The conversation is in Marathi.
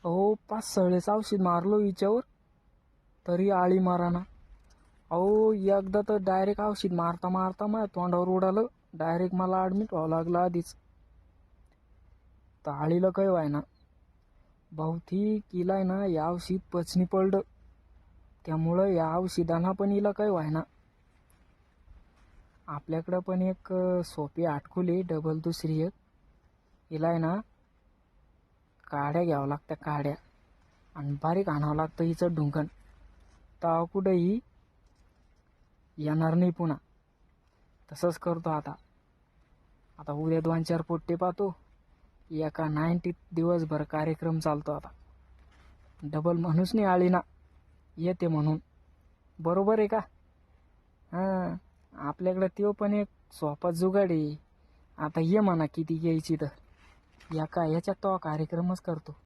अहो 5-6 औषध मारलो हिच्यावर तरी आळी माराना. अहो एकदा तर डायरेक्ट औषध मारता मारता माझ्या तोंडावर उडालं. डायरेक्ट मला ॲडमिट व्हावं लागलं आधीच. तर आळीला काही व्हायना. बहुतेक हिला आहे ना या औषध पचनी पडलं. त्यामुळं या औषधांना पण हिला काही व्हायना. आपल्याकडं पण एक सोपी आटकुली डबल दुसरी एक. हिला आहे ना काड्या घ्यावं लागत्या काड्या आणि बारीक आणावं लागतं हिचं ढुंकण. तर कुठंही येणार नाही पुन्हा. तसंच करतो आता. आता उद्या 2-4 पोट्टे पाहतो. एका 90 दिवसभर कार्यक्रम चालतो आता. डबल माणूस नाही आळीना येते म्हणून. बरोबर आहे का? हां, आपल्याकडे तो पण एक सोपा जुगाड आहे. आता ये म्हणा किती घ्यायची तर एका याच्यात तो कार्यक्रमच करतो.